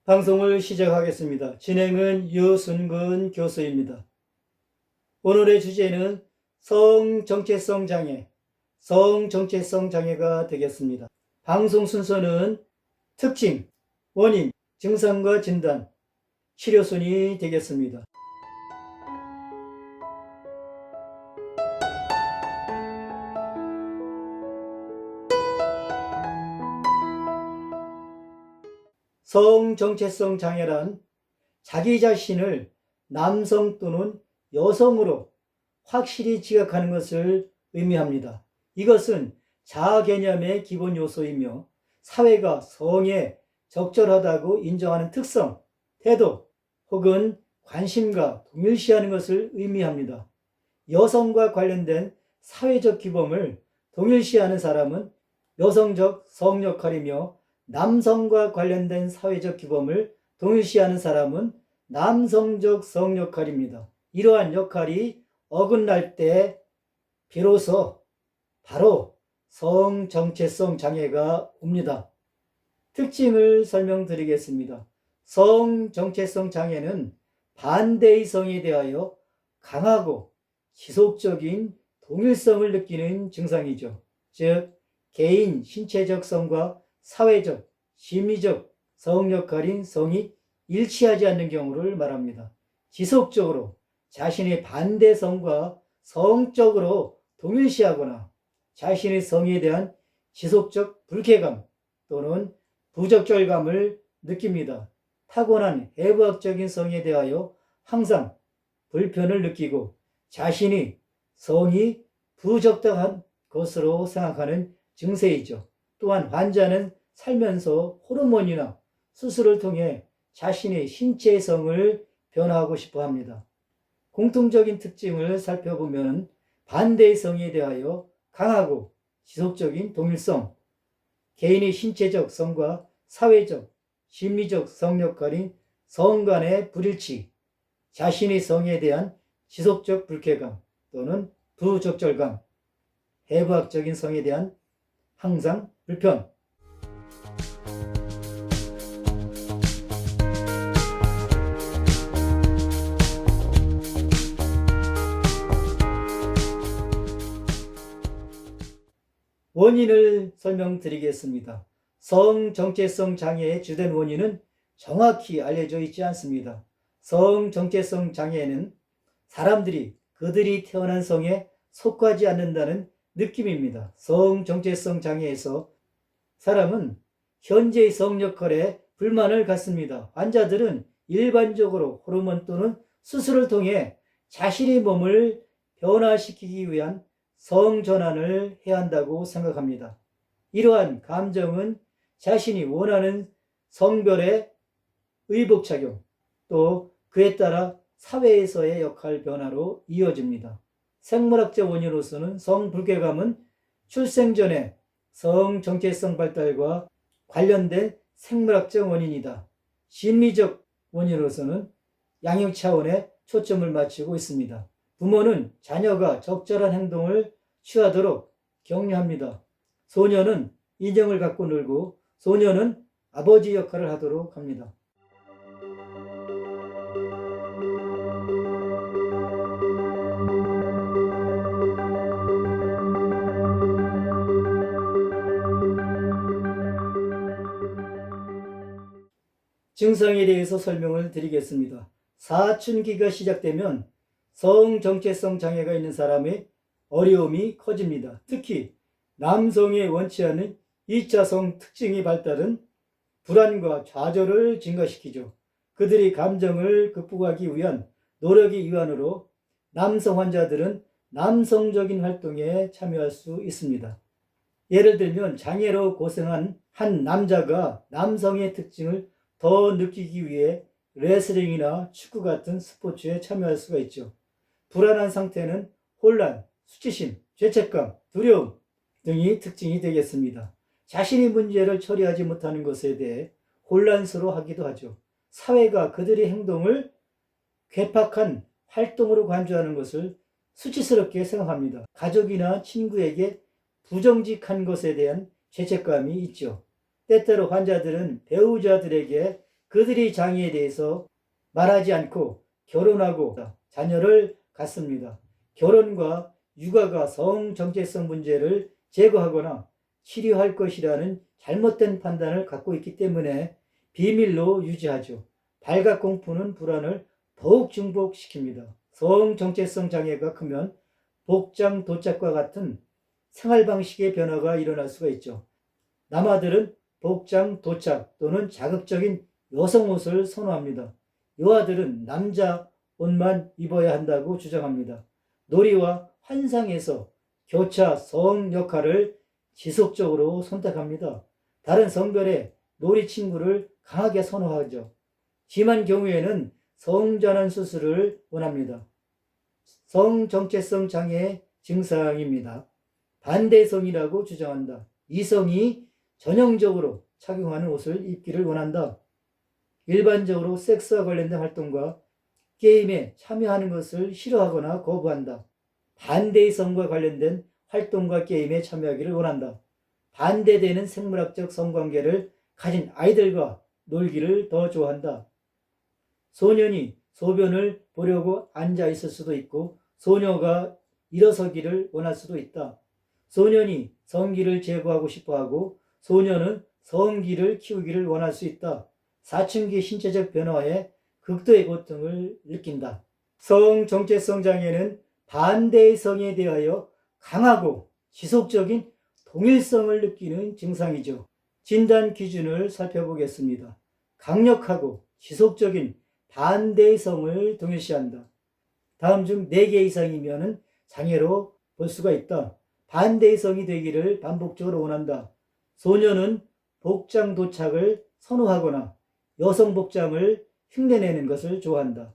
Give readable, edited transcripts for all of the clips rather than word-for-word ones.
방송을 시작하겠습니다. 진행은 유순근 교수입니다. 오늘의 주제는 성정체성 장애가 되겠습니다. 방송 순서는 특징, 원인, 증상과 진단, 치료순이 되겠습니다. 성정체성 장애란 자기 자신을 남성 또는 여성으로 확실히 지각하는 것을 의미합니다. 이것은 자아 개념의 기본 요소이며 사회가 성에 적절하다고 인정하는 특성, 태도 혹은 관심과 동일시하는 것을 의미합니다. 여성과 관련된 사회적 규범을 동일시하는 사람은 여성적 성 역할이며 남성과 관련된 사회적 규범을 동일시하는 사람은 남성적 성 역할입니다. 이러한 역할이 어긋날 때 비로소 바로 성정체성 장애가 옵니다. 특징을 설명드리겠습니다. 성정체성 장애는 반대의 성에 대하여 강하고 지속적인 동일성을 느끼는 증상이죠. 즉, 개인 신체적 성과 사회적, 심리적 성 역할인 성이 일치하지 않는 경우를 말합니다. 지속적으로 자신의 반대성과 성적으로 동일시하거나 자신의 성에 대한 지속적 불쾌감 또는 부적절감을 느낍니다. 타고난 해부학적인 성에 대하여 항상 불편을 느끼고 자신이 성이 부적당한 것으로 생각하는 증세이죠. 또한 환자는 살면서 호르몬이나 수술을 통해 자신의 신체의 성을 변화하고 싶어 합니다. 공통적인 특징을 살펴보면 반대의 성에 대하여 강하고 지속적인 동일성, 개인의 신체적 성과 사회적, 심리적 성 역할인 성 간의 불일치, 자신의 성에 대한 지속적 불쾌감 또는 부적절감, 해부학적인 성에 대한 항상 불편. 원인을 설명드리겠습니다. 성정체성 장애의 주된 원인은 정확히 알려져 있지 않습니다. 성정체성 장애는 사람들이 그들이 태어난 성에 속하지 않는다는 느낌입니다. 성정체성 장애에서 사람은 현재의 성 역할에 불만을 갖습니다. 환자들은 일반적으로 호르몬 또는 수술을 통해 자신의 몸을 변화시키기 위한 성 전환을 해야 한다고 생각합니다. 이러한 감정은 자신이 원하는 성별의 의복작용, 또 그에 따라 사회에서의 역할 변화로 이어집니다. 생물학적 원인으로서는 성불쾌감은 출생 전에 성정체성 발달과 관련된 생물학적 원인이다. 심리적 원인으로서는 양육 차원에 초점을 맞추고 있습니다. 부모는 자녀가 적절한 행동을 취하도록 격려합니다. 소녀는 인형을 갖고 놀고 소녀는 아버지 역할을 하도록 합니다. 증상에 대해서 설명을 드리겠습니다. 사춘기가 시작되면 성정체성 장애가 있는 사람의 어려움이 커집니다. 특히 남성이 원치 않는 2차 성 특징의 발달은 불안과 좌절을 증가시키죠. 그들의 감정을 극복하기 위한 노력의 일환으로 남성 환자들은 남성적인 활동에 참여할 수 있습니다. 예를 들면 장애로 고생한 한 남자가 남성의 특징을 더 느끼기 위해 레슬링이나 축구 같은 스포츠에 참여할 수가 있죠. 불안한 상태는 혼란, 수치심, 죄책감, 두려움 등이 특징이 되겠습니다. 자신의 문제를 처리하지 못하는 것에 대해 혼란스러워하기도 하죠. 사회가 그들의 행동을 괴팍한 활동으로 간주하는 것을 수치스럽게 생각합니다. 가족이나 친구에게 부정직한 것에 대한 죄책감이 있죠. 때때로 환자들은 배우자들에게 그들이 장애에 대해서 말하지 않고 결혼하고 자녀를 갖습니다. 결혼과 육아가 성정체성 문제를 제거하거나 치료할 것이라는 잘못된 판단을 갖고 있기 때문에 비밀로 유지하죠. 발각공포는 불안을 더욱 증폭시킵니다. 성정체성 장애가 크면 복장 도착과 같은 생활 방식의 변화가 일어날 수가 있죠. 남아들은 복장 도착 또는 자극적인 여성 옷을 선호합니다. 여아들은 남자 옷만 입어야 한다고 주장합니다. 놀이와 환상에서 교차 성 역할을 지속적으로 선택합니다. 다른 성별의 놀이 친구를 강하게 선호하죠. 심한 경우에는 성전환 수술을 원합니다. 성정체성 장애의 증상입니다. 반대성이라고 주장한다. 이성이 전형적으로 착용하는 옷을 입기를 원한다. 일반적으로 섹스와 관련된 활동과 게임에 참여하는 것을 싫어하거나 거부한다. 반대성과 관련된 활동과 게임에 참여하기를 원한다. 반대되는 생물학적 성관계를 가진 아이들과 놀기를 더 좋아한다. 소년이 소변을 보려고 앉아 있을 수도 있고 소녀가 일어서기를 원할 수도 있다. 소년이 성기를 제거하고 싶어하고 소녀는 성기를 키우기를 원할 수 있다. 사춘기 신체적 변화에 극도의 고통을 느낀다. 성정체성 장애는 반대의 성에 대하여 강하고 지속적인 동일성을 느끼는 증상이죠. 진단 기준을 살펴보겠습니다. 강력하고 지속적인 반대의 성을 동일시한다. 다음 중 4개 이상이면 장애로 볼 수가 있다. 반대의 성이 되기를 반복적으로 원한다. 소녀는 복장 도착을 선호하거나 여성 복장을 흉내내는 것을 좋아한다.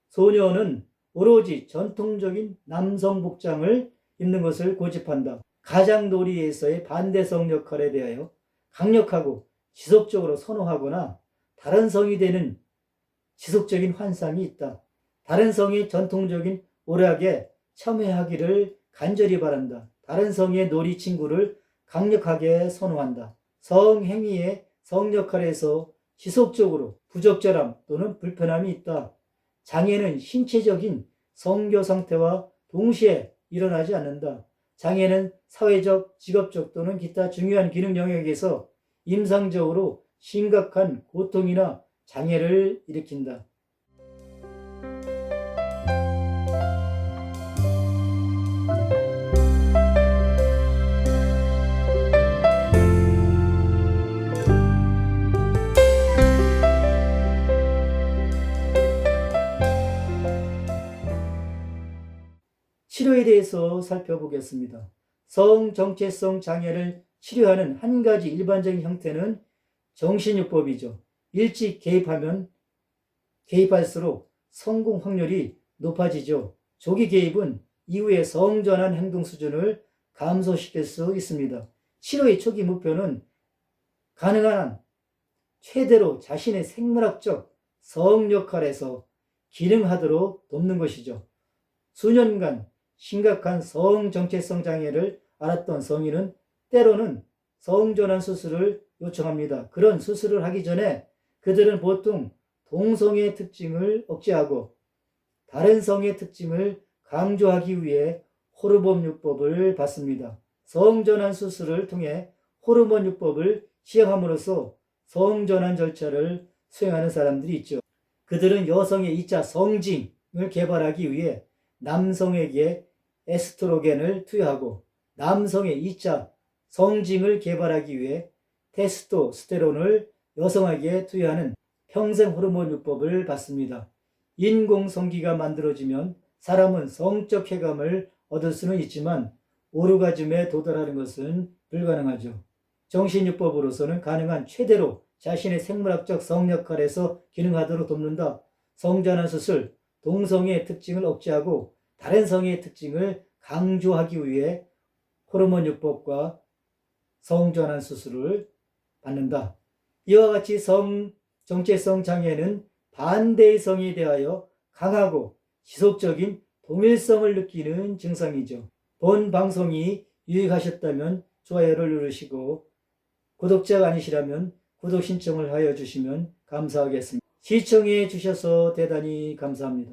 소녀는 오로지 전통적인 남성 복장을 입는 것을 고집한다. 가장놀이에서의 반대성 역할에 대하여 강력하고 지속적으로 선호하거나 다른 성이 되는 지속적인 환상이 있다. 다른 성이 전통적인 오락에 참여하기를 간절히 바란다. 다른 성의 놀이 친구를 강력하게 선호한다. 성행위의 성역할에서 지속적으로 부적절함 또는 불편함이 있다. 장애는 신체적인 성교 상태와 동시에 일어나지 않는다. 장애는 사회적, 직업적 또는 기타 중요한 기능 영역에서 임상적으로 심각한 고통이나 장애를 일으킨다. 치료에 대해서 살펴보겠습니다. 성정체성 장애를 치료하는 한 가지 일반적인 형태는 정신요법이죠. 일찍 개입할수록 성공 확률이 높아지죠. 조기 개입은 이후의 성전환 행동 수준을 감소시킬 수 있습니다. 치료의 초기 목표는 가능한 한 최대로 자신의 생물학적 성 역할에서 기능하도록 돕는 것이죠. 수년간 심각한 성정체성 장애를 앓았던 성인은 때로는 성전환 수술을 요청합니다. 그런 수술을 하기 전에 그들은 보통 동성의 특징을 억제하고 다른 성의 특징을 강조하기 위해 호르몬요법을 받습니다. 성전환 수술을 통해 호르몬요법을 시행함으로써 성전환 절차를 수행하는 사람들이 있죠. 그들은 여성의 2차 성징을 개발하기 위해 남성에게 에스트로겐을 투여하고 남성의 2차 성징을 개발하기 위해 테스토스테론을 여성에게 투여하는 평생 호르몬 요법을 받습니다. 인공성기가 만들어지면 사람은 성적 쾌감을 얻을 수는 있지만 오르가즘에 도달하는 것은 불가능하죠. 정신요법으로서는 가능한 최대로 자신의 생물학적 성 역할에서 기능하도록 돕는다. 성전환 수술, 동성의 특징을 억제하고 다른 성의 특징을 강조하기 위해 호르몬요법과 성전환 수술을 받는다. 이와 같이 성정체성 장애는 반대의 성에 대하여 강하고 지속적인 동일성을 느끼는 증상이죠. 본 방송이 유익하셨다면 좋아요를 누르시고 구독자가 아니시라면 구독 신청을 하여 주시면 감사하겠습니다. 시청해 주셔서 대단히 감사합니다.